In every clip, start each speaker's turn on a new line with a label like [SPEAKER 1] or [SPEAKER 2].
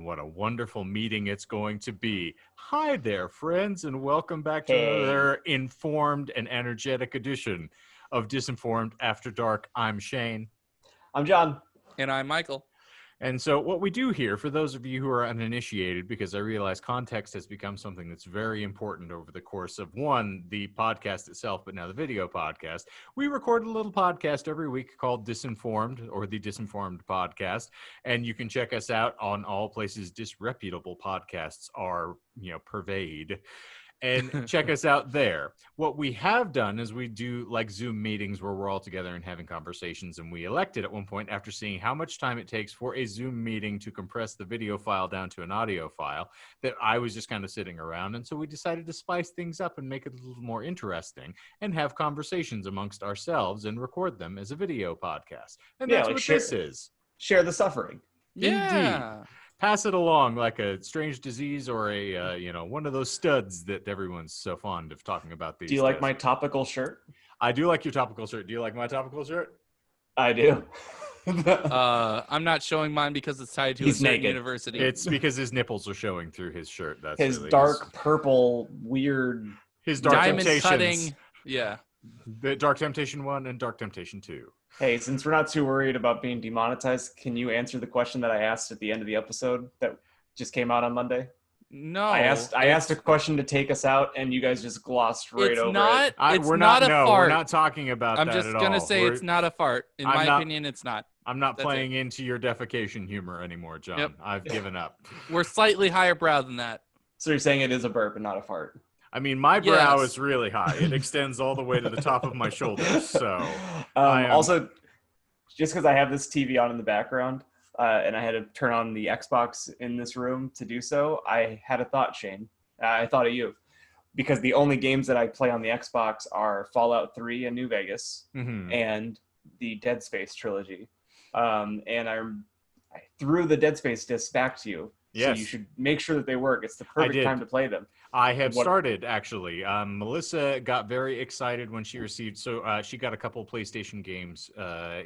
[SPEAKER 1] what a wonderful meeting it's going to be. Hi there, friends, and welcome back to another informed and energetic edition of Disinformed After Dark. I'm Shane.
[SPEAKER 2] I'm John.
[SPEAKER 3] And I'm Michael.
[SPEAKER 1] And so what we do here, for those of you who are uninitiated, because I realize context has become something that's very important over the course of, one, the podcast itself, but now the video podcast, we record a little podcast every week called Disinformed, or the Disinformed Podcast, and you can check us out on all places disreputable podcasts are, pervade. And check us out there. What we have done is we do like Zoom meetings where we're all together and having conversations. And we elected at one point, after seeing how much time it takes for a Zoom meeting to compress the video file down to an audio file, that I was just kind of sitting around. And so we decided to spice things up and make it a little more interesting and have conversations amongst ourselves and record them as a video podcast. And that's what this is.
[SPEAKER 2] Share the suffering.
[SPEAKER 3] Yeah.
[SPEAKER 1] Indeed. Pass it along like a strange disease or a, one of those studs that everyone's so fond of talking about these days.
[SPEAKER 2] Do you like my topical shirt?
[SPEAKER 1] I do like your topical shirt. Do you like my topical shirt?
[SPEAKER 2] I do.
[SPEAKER 3] I'm not showing mine because it's tied to a certain university.
[SPEAKER 1] It's because his nipples are showing through his shirt. That's
[SPEAKER 2] his
[SPEAKER 1] really
[SPEAKER 2] dark purple, weird...
[SPEAKER 1] His Dark
[SPEAKER 3] diamond
[SPEAKER 1] Temptations.
[SPEAKER 3] cutting. Yeah.
[SPEAKER 1] The Dark Temptation 1 and Dark Temptation 2.
[SPEAKER 2] Hey, since we're not too worried about being demonetized, can you answer the question that I asked at the end of the episode that just came out on Monday?
[SPEAKER 3] No.
[SPEAKER 2] I asked a question to take us out, and you guys just glossed right over it.
[SPEAKER 1] We're
[SPEAKER 3] not a fart.
[SPEAKER 1] We're not talking about
[SPEAKER 3] I'm
[SPEAKER 1] that
[SPEAKER 3] just
[SPEAKER 1] at all.
[SPEAKER 3] going to say it's not a fart. In my opinion, it's not.
[SPEAKER 1] I'm not playing into your defecation humor anymore, John.
[SPEAKER 3] Yep.
[SPEAKER 1] I've given up.
[SPEAKER 3] We're slightly higher brow than that.
[SPEAKER 2] So you're saying it is a burp and not a fart?
[SPEAKER 1] I mean, my brow is really high. It extends all the way to the top of my shoulders. So,
[SPEAKER 2] also, just because I have this TV on in the background, and I had to turn on the Xbox in this room to do so, I had a thought, Shane. I thought of you. Because the only games that I play on the Xbox are Fallout 3 and New Vegas, and the Dead Space trilogy. And I threw the Dead Space discs back to you.
[SPEAKER 1] Yes.
[SPEAKER 2] So you should make sure that they work. It's the perfect time to play them.
[SPEAKER 1] I have started, actually. Melissa got very excited when she received... So she got a couple of PlayStation games,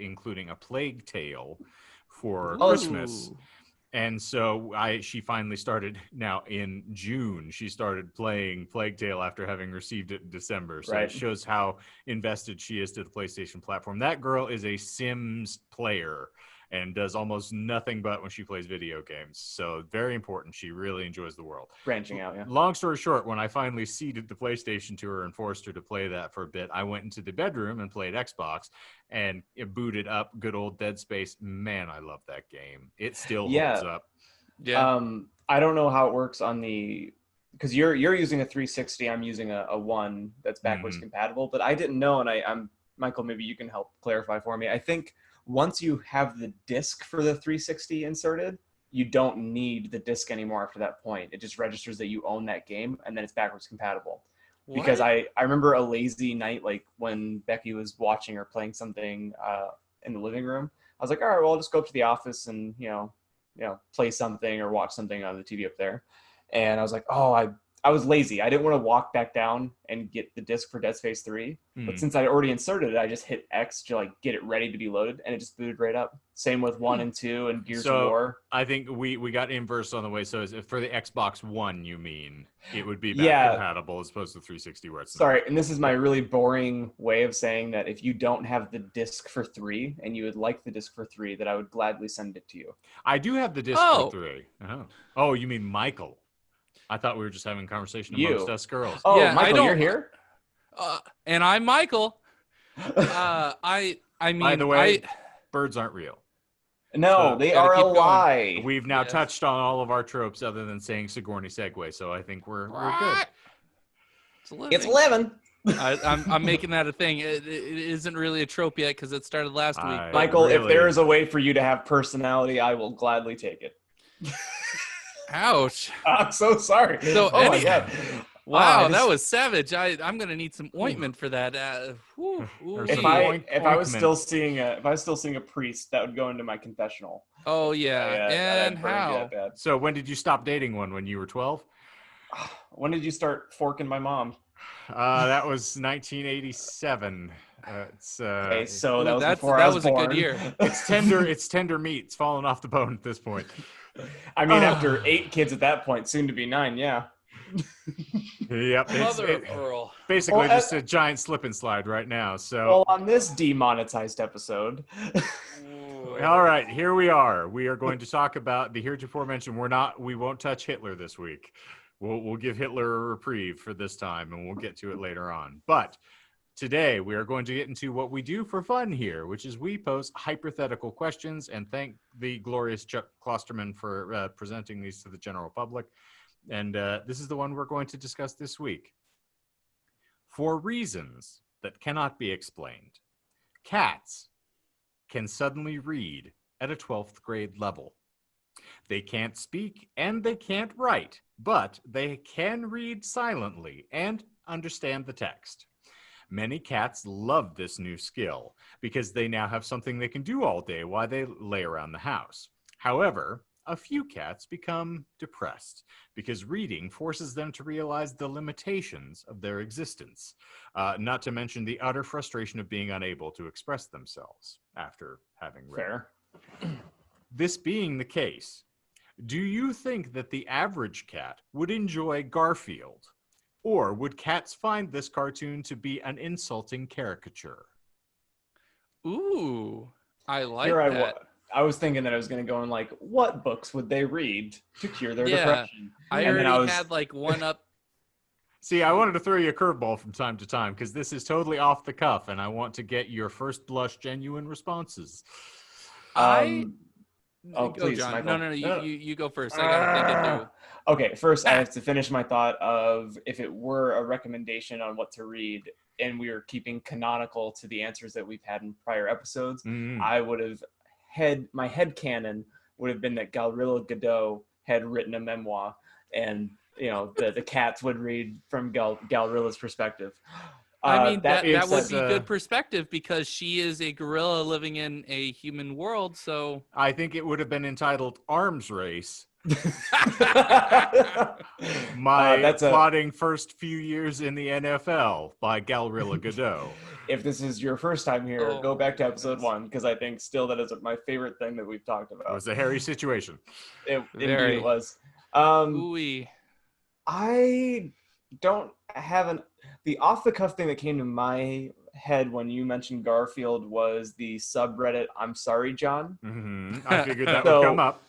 [SPEAKER 1] including a Plague Tale for Christmas. And so she finally started, now in June, she started playing Plague Tale after having received it in December. So it shows how invested she is to the PlayStation platform. That girl is a Sims player and does almost nothing but when she plays video games. So very important. She really enjoys the world.
[SPEAKER 2] Branching out, yeah.
[SPEAKER 1] Long story short, when I finally ceded the PlayStation to her and forced her to play that for a bit, I went into the bedroom and played Xbox and it booted up good old Dead Space. Man, I love that game. It still holds up.
[SPEAKER 3] Yeah.
[SPEAKER 2] I don't know how it works on the... Because you're using a 360, I'm using a 1 that's backwards compatible, but I didn't know, and I'm Michael, maybe you can help clarify for me. I think once you have the disc for the 360 inserted, you don't need the disc anymore after that point. It just registers that you own that game, and then it's backwards compatible.
[SPEAKER 3] What?
[SPEAKER 2] Because I remember a lazy night, like when Becky was watching or playing something in the living room. I was like, all right, well, I'll just go up to the office and, play something or watch something on the TV up there. And I was like, I was lazy. I didn't want to walk back down and get the disc for Dead Space 3. But since I already inserted it, I just hit X to get it ready to be loaded, and it just booted right up. Same with 1 and 2 and Gears of War.
[SPEAKER 1] I think we got inverse on the way. So for the Xbox One, you mean it would be back compatible as opposed to 360 where it's
[SPEAKER 2] Sorry, and this is my really boring way of saying that if you don't have the disc for 3 and you would like the disc for 3, that I would gladly send it to you.
[SPEAKER 1] I do have the disc for 3. Oh, you mean Michael? I thought we were just having a conversation amongst us girls.
[SPEAKER 2] Oh, yeah, Michael, you're here?
[SPEAKER 3] And I'm Michael. I mean,
[SPEAKER 1] by the way, birds aren't real.
[SPEAKER 2] No, they are a lie.
[SPEAKER 1] We've now touched on all of our tropes other than saying Sigourney Segue, so I think we're good.
[SPEAKER 2] It's living.
[SPEAKER 3] I'm making that a thing. It isn't really a trope yet because it started last week.
[SPEAKER 2] Michael, if there is a way for you to have personality, I will gladly take it.
[SPEAKER 3] Ouch.
[SPEAKER 2] I'm so sorry.
[SPEAKER 3] So
[SPEAKER 2] my God.
[SPEAKER 3] Wow, that was savage. I'm gonna need some ointment for that.
[SPEAKER 2] If I was still seeing a priest, that would go into my confessional.
[SPEAKER 3] Oh yeah, and how?
[SPEAKER 1] So when did you stop dating one? When you were 12?
[SPEAKER 2] When did you start forking my mom?
[SPEAKER 1] That was 1987.
[SPEAKER 2] Okay, so that was before
[SPEAKER 3] that
[SPEAKER 2] I was
[SPEAKER 3] was
[SPEAKER 2] born.
[SPEAKER 3] A good year.
[SPEAKER 1] It's tender. It's tender meat. It's falling off the bone at this point.
[SPEAKER 2] I mean, after 8 kids at that point, soon to be 9, yeah.
[SPEAKER 1] Yep.
[SPEAKER 3] Mother of Pearl.
[SPEAKER 1] Basically,
[SPEAKER 2] Well,
[SPEAKER 1] just a giant slip and slide right now. So,
[SPEAKER 2] Well, on this demonetized episode,
[SPEAKER 1] all right, here we are. We are going to talk about the heretofore mentioned. We won't touch Hitler this week. We'll give Hitler a reprieve for this time, and we'll get to it later on. But today, we are going to get into what we do for fun here, which is we pose hypothetical questions, and thank the glorious Chuck Klosterman for presenting these to the general public. And this is the one we're going to discuss this week. For reasons that cannot be explained, cats can suddenly read at a 12th grade level. They can't speak and they can't write, but they can read silently and understand the text. Many cats love this new skill because they now have something they can do all day while they lay around the house. However, a few cats become depressed because reading forces them to realize the limitations of their existence, not to mention the utter frustration of being unable to express themselves after having read.
[SPEAKER 2] fair.
[SPEAKER 1] This being the case, do you think that the average cat would enjoy Garfield? Or would cats find this cartoon to be an insulting caricature?
[SPEAKER 3] Ooh, I like
[SPEAKER 2] Here
[SPEAKER 3] that.
[SPEAKER 2] I was thinking that I was going to go in like, what books would they read to cure their
[SPEAKER 3] Yeah,
[SPEAKER 2] depression?
[SPEAKER 3] I
[SPEAKER 2] And then
[SPEAKER 3] already had like one up.
[SPEAKER 1] See, I wanted to throw you a curveball from time to time because this is totally off the cuff, and I want to get your first blush genuine responses.
[SPEAKER 2] Oh,
[SPEAKER 3] Go,
[SPEAKER 2] please,
[SPEAKER 3] John.
[SPEAKER 2] Michael.
[SPEAKER 3] No, you go first. I gotta think it through.
[SPEAKER 2] Okay, first I have to finish my thought of if it were a recommendation on what to read and we were keeping canonical to the answers that we've had in prior episodes, I would have my headcanon would have been that Gavrilo Godot had written a memoir and the cats would read from Galrilla's perspective.
[SPEAKER 3] I mean, that would
[SPEAKER 1] said,
[SPEAKER 3] be good perspective because she is a gorilla living in a human world. So
[SPEAKER 1] I think it would have been entitled Arms Race. My plotting first few years in the NFL by Gavrilo Godot.
[SPEAKER 2] If this is your first time here,
[SPEAKER 3] Oh,
[SPEAKER 2] go back to
[SPEAKER 3] my
[SPEAKER 2] episode
[SPEAKER 3] goodness.
[SPEAKER 2] 1 because I think still that is my favorite thing that we've talked about.
[SPEAKER 1] It was a hairy situation.
[SPEAKER 2] Indeed it was.
[SPEAKER 3] Ooh-wee.
[SPEAKER 2] I don't have the off the cuff thing that came to my head when you mentioned Garfield was the subreddit I'm sorry John.
[SPEAKER 1] I figured that would come up.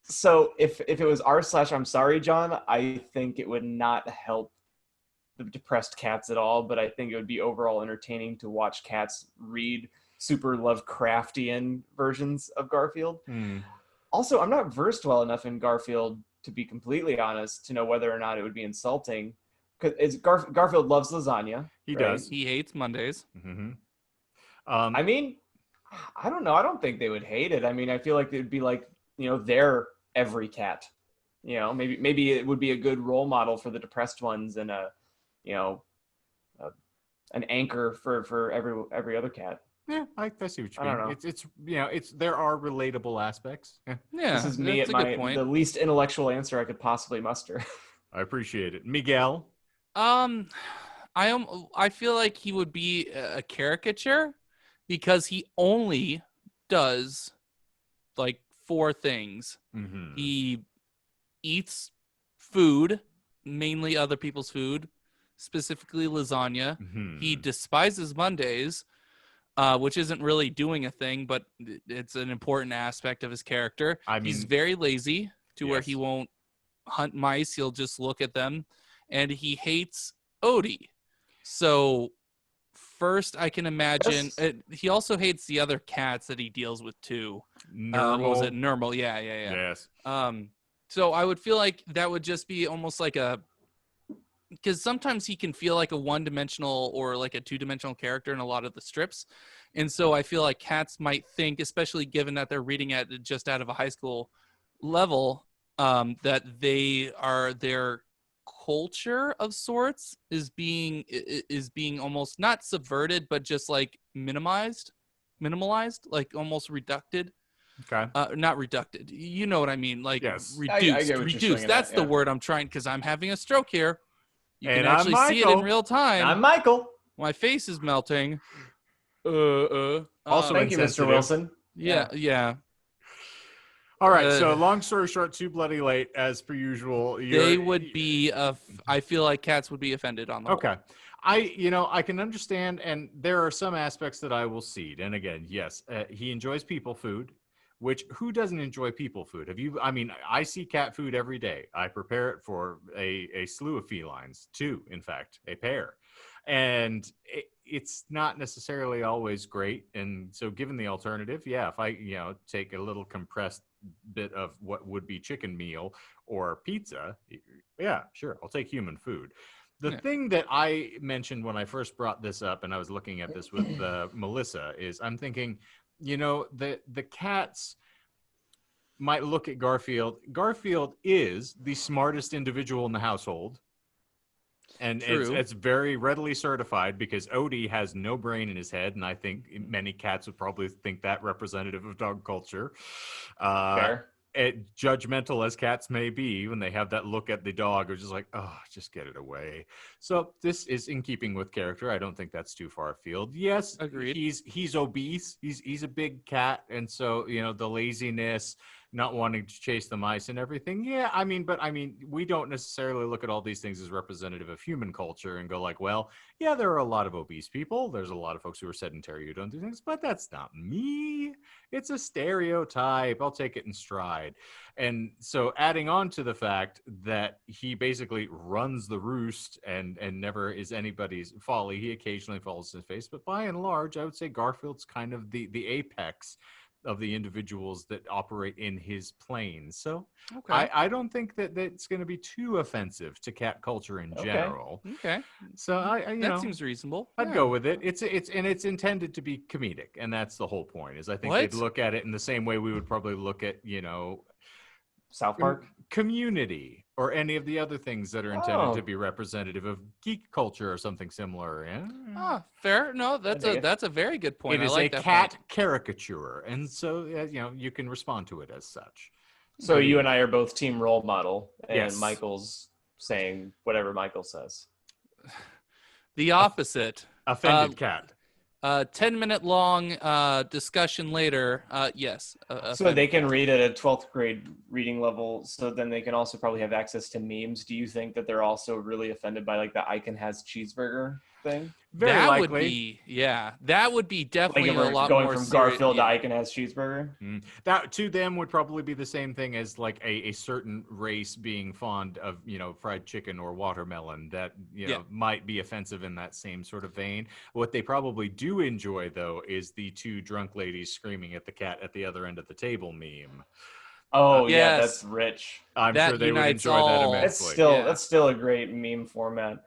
[SPEAKER 2] So if it was r/I'm sorry John, I think it would not help the depressed cats at all, but I think it would be overall entertaining to watch cats read super Lovecraftian versions of Garfield. Also, I'm not versed well enough in Garfield to be completely honest to know whether or not it would be insulting. Because Garfield loves lasagna.
[SPEAKER 1] He
[SPEAKER 2] right?
[SPEAKER 1] does.
[SPEAKER 3] He hates Mondays.
[SPEAKER 2] I mean, I don't know. I don't think they would hate it. I mean, I feel like it would be like, their every cat. Maybe it would be a good role model for the depressed ones and an anchor for every other cat.
[SPEAKER 1] Yeah, I see what you
[SPEAKER 2] I
[SPEAKER 1] mean.
[SPEAKER 2] don't know.
[SPEAKER 1] It's there are relatable aspects.
[SPEAKER 3] Yeah,
[SPEAKER 2] This is me at
[SPEAKER 3] that's a good point.
[SPEAKER 2] the least intellectual answer I could possibly muster.
[SPEAKER 1] I appreciate it. Miguel?
[SPEAKER 3] I feel like he would be a caricature because he only does like 4 things. He eats food, mainly other people's food, specifically lasagna. He despises Mondays, which isn't really doing a thing, but it's an important aspect of his character. He's very lazy to where he won't hunt mice. He'll just look at them, and he hates Odie. So first I can imagine he also hates the other cats that he deals with too. What was it? Normal. Yeah.
[SPEAKER 1] Yes.
[SPEAKER 3] So I would feel like that would just be almost like because sometimes he can feel like a one-dimensional or like a two-dimensional character in a lot of the strips. And so I feel like cats might think, especially given that they're reading at just out of a high school level, that their culture of sorts is being almost not subverted, but just like minimalized, like almost reducted.
[SPEAKER 1] Okay.
[SPEAKER 3] Not reducted. You know what I mean? Like
[SPEAKER 1] yes.
[SPEAKER 3] reduced. Reduced. That's the word I'm trying, because I'm having a stroke here. You can actually see it in real time.
[SPEAKER 2] I'm Michael.
[SPEAKER 3] My face is melting.
[SPEAKER 1] Also
[SPEAKER 2] thank you, Mr. Wilson.
[SPEAKER 3] Yeah.
[SPEAKER 1] All All right. So long story short, too bloody late as per usual.
[SPEAKER 3] They would be. I feel like cats would be offended on the whole.
[SPEAKER 1] Okay. I can understand, and there are some aspects that I will cede. And again, yes, he enjoys people food, which who doesn't enjoy people food? I see cat food every day. I prepare it for a slew of felines, two, in fact, a pair. And it's not necessarily always great. And so given the alternative, yeah, if I, take a little compressed bit of what would be chicken meal or pizza, yeah, sure, I'll take human food. The thing that I mentioned when I first brought this up, and I was looking at this with Melissa, is I'm thinking, the cats might look at Garfield. Garfield is the smartest individual in the household. And it's very readily certified because Odie has no brain in his head, and I think many cats would probably think that representative of dog culture.
[SPEAKER 2] Fair.
[SPEAKER 1] Judgmental as cats may be, when they have that look at the dog, it's just like, oh, just get it away. So this is in keeping with character. I don't think that's too far afield. Yes,
[SPEAKER 3] agreed.
[SPEAKER 1] He's obese. He's a big cat, and so the laziness, not wanting to chase the mice and everything. Yeah, but we don't necessarily look at all these things as representative of human culture and go like, well, yeah, there are a lot of obese people. There's a lot of folks who are sedentary who don't do things, but that's not me. It's a stereotype. I'll take it in stride. And so adding on to the fact that he basically runs the roost and never is anybody's folly, he occasionally falls in his face. But by and large, I would say Garfield's kind of the apex of the individuals that operate in his plane. So I don't think that it's going to be too offensive to cat culture in general.
[SPEAKER 3] Okay.
[SPEAKER 1] So
[SPEAKER 3] that seems reasonable.
[SPEAKER 1] I'd go with it. It's intended to be comedic, and that's the whole point. Is I think they'd look at it in the same way we would probably look at
[SPEAKER 2] South Park,
[SPEAKER 1] Community, or any of the other things that are intended to be representative of geek culture or something similar. Yeah.
[SPEAKER 3] Fair. No, that's a very good point.
[SPEAKER 1] It is
[SPEAKER 3] I like
[SPEAKER 1] a cat caricature, and so you can respond to it as such.
[SPEAKER 2] So you and I are both team role model, and Michael's saying whatever Michael says.
[SPEAKER 3] The opposite.
[SPEAKER 1] Offended cat.
[SPEAKER 3] 10-minute long discussion later. Yes.
[SPEAKER 2] So they can read at a 12th grade reading level. So then they can also probably have access to memes. Do you think that they're also really offended by like the Icon has cheeseburger thing?
[SPEAKER 3] That would be definitely
[SPEAKER 2] like
[SPEAKER 3] a lot
[SPEAKER 2] going
[SPEAKER 3] more
[SPEAKER 2] from Garfield to Icon has cheeseburger.
[SPEAKER 1] That to them would probably be the same thing as like a certain race being fond of fried chicken or watermelon. That might be offensive in that same sort of vein. What they probably do enjoy though is the two drunk ladies screaming at the cat at the other end of the table meme.
[SPEAKER 2] Oh yeah, that's rich.
[SPEAKER 1] I'm sure they would enjoy that immensely.
[SPEAKER 2] That's still a great meme format.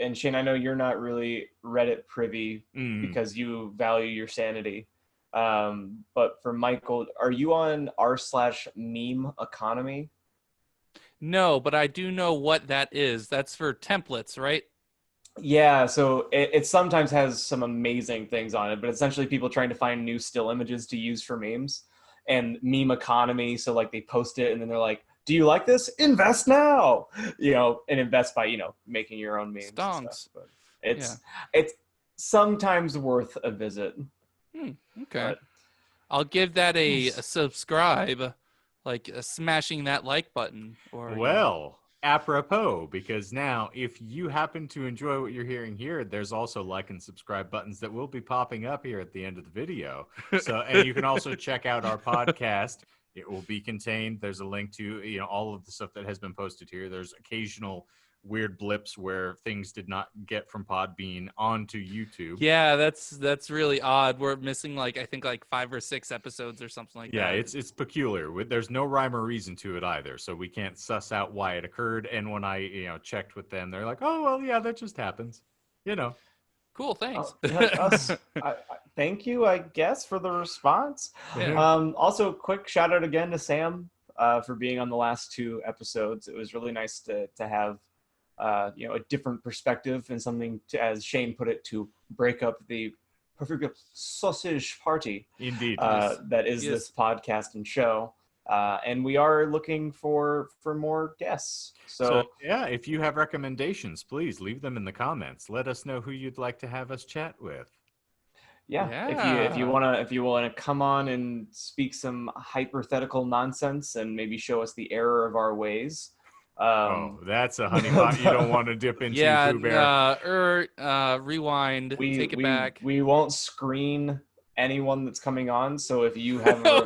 [SPEAKER 2] And Shane, I know you're not really Reddit privy because you value your sanity. But for Michael, are you on r/meme economy?
[SPEAKER 3] No, but I do know what that is. That's for templates, right?
[SPEAKER 2] Yeah, so it sometimes has some amazing things on it, but essentially people trying to find new still images to use for memes and meme economy. So like they post it and then they're like, do you like this? Invest now, and invest by, making your own memes.
[SPEAKER 3] Stonks.
[SPEAKER 2] But it's sometimes worth a visit.
[SPEAKER 3] Okay.
[SPEAKER 2] But,
[SPEAKER 3] I'll give that a subscribe, like smashing that like button.
[SPEAKER 1] Apropos, because now if you happen to enjoy what you're hearing here, there's also like and subscribe buttons that will be popping up here at the end of the video. So, and you can also check out our podcast. It will be contained. There's a link to all of the stuff that has been posted here. There's occasional weird blips where things did not get from Podbean onto YouTube.
[SPEAKER 3] Yeah, that's really odd. We're missing I think 5 or 6 episodes or something like that.
[SPEAKER 1] Yeah, it's peculiar. There's no rhyme or reason to it either, so we can't suss out why it occurred. And when I checked with them, they're like, "Oh well, yeah, that just happens."
[SPEAKER 3] Cool, thanks.
[SPEAKER 2] Thank you, I guess, for the response.
[SPEAKER 3] Yeah.
[SPEAKER 2] Also, quick shout out again to Sam for being on the last 2 episodes. It was really nice to have a different perspective and something to, as Shane put it, to break up the perfect sausage party.
[SPEAKER 1] Indeed,
[SPEAKER 2] that is this podcast and show. And we are looking for more guests. So
[SPEAKER 1] if you have recommendations, please leave them in the comments. Let us know who you'd like to have us chat with.
[SPEAKER 2] If you wanna come on and speak some hypothetical nonsense and maybe show us the error of our ways.
[SPEAKER 1] That's a honeypot you don't want to dip into, Pooh Bear.
[SPEAKER 3] Rewind. Take it back.
[SPEAKER 2] We won't screen anyone that's coming on. So if you have a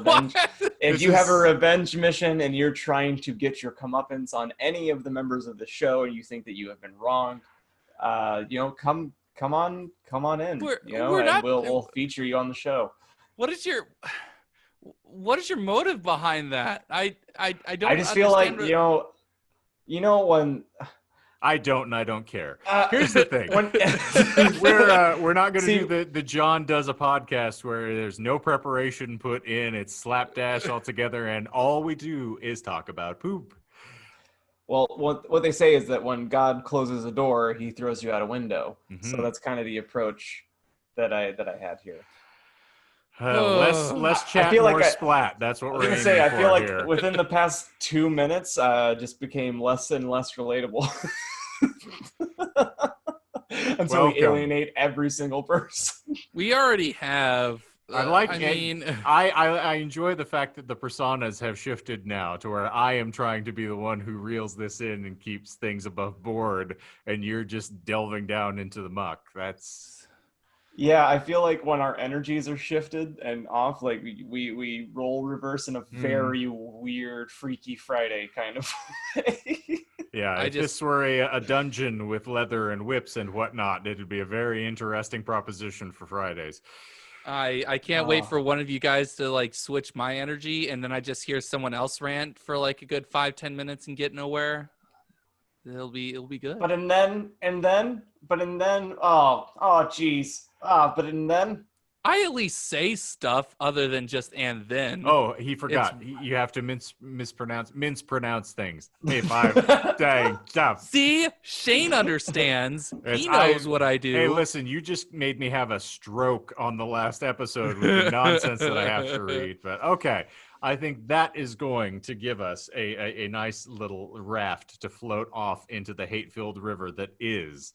[SPEAKER 2] revenge, mission and you're trying to get your comeuppance on any of the members of the show and you think that you have been wronged, come on in. We'll feature you on the show.
[SPEAKER 3] What is your motive behind that? I don't.
[SPEAKER 2] I just feel like when.
[SPEAKER 1] I don't, and I don't care. Here's the thing: we're not going to do the John does a podcast where there's no preparation put in. It's slapdash altogether, and all we do is talk about poop.
[SPEAKER 2] Well, what they say is that when God closes a door, He throws you out a window. Mm-hmm. So that's kind of the approach that I had here.
[SPEAKER 1] Less chat, more splat. That's what we're going to say.
[SPEAKER 2] I feel like
[SPEAKER 1] here.
[SPEAKER 2] Within the past 2 minutes, just became less and less relatable. Until we alienate every single person.
[SPEAKER 3] We already have.
[SPEAKER 1] I enjoy the fact that the personas have shifted now to where I am trying to be the one who reels this in and keeps things above board, and you're just delving down into the muck.
[SPEAKER 2] Yeah, I feel like when our energies are shifted and off, like we role reverse in a very weird, Freaky Friday kind of way.
[SPEAKER 1] Yeah, if this were a dungeon with leather and whips and whatnot, it'd be a very interesting proposition for Fridays.
[SPEAKER 3] I can't wait for one of you guys to switch my energy, and then I just hear someone else rant for a good 5-10 minutes and get nowhere. It'll be good.
[SPEAKER 2] But then
[SPEAKER 3] I at least say stuff other than just and then.
[SPEAKER 1] Oh, he forgot. You have to mispronounce things. Hey, dang, stop.
[SPEAKER 3] See, Shane understands. He knows what I do.
[SPEAKER 1] Hey, listen, you just made me have a stroke on the last episode with the nonsense that I have to read. But okay, I think that is going to give us a nice little raft to float off into the hate-filled river that is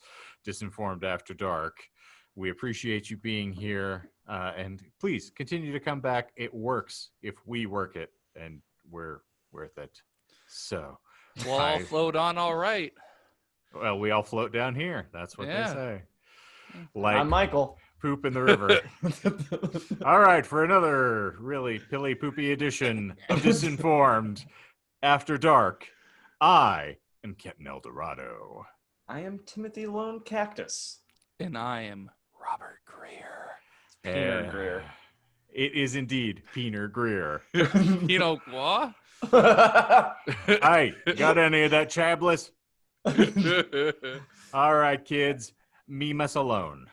[SPEAKER 1] Disinformed After Dark. We appreciate you being here, and please continue to come back. It works if we work it, and we're worth it. So
[SPEAKER 3] we'll all float on all right.
[SPEAKER 1] Well, we all float down here. That's what they say.
[SPEAKER 2] I'm Michael.
[SPEAKER 1] Poop in the river. All right, for another really pilly poopy edition of Disinformed After Dark, I am Kenton Eldorado.
[SPEAKER 2] I am Timothy Lone Cactus.
[SPEAKER 3] And I am Robert Greer.
[SPEAKER 2] Peter Greer.
[SPEAKER 1] It is indeed Peter Greer.
[SPEAKER 3] You know what?
[SPEAKER 1] Hey, got any of that chablis? All right, kids. Me mess alone.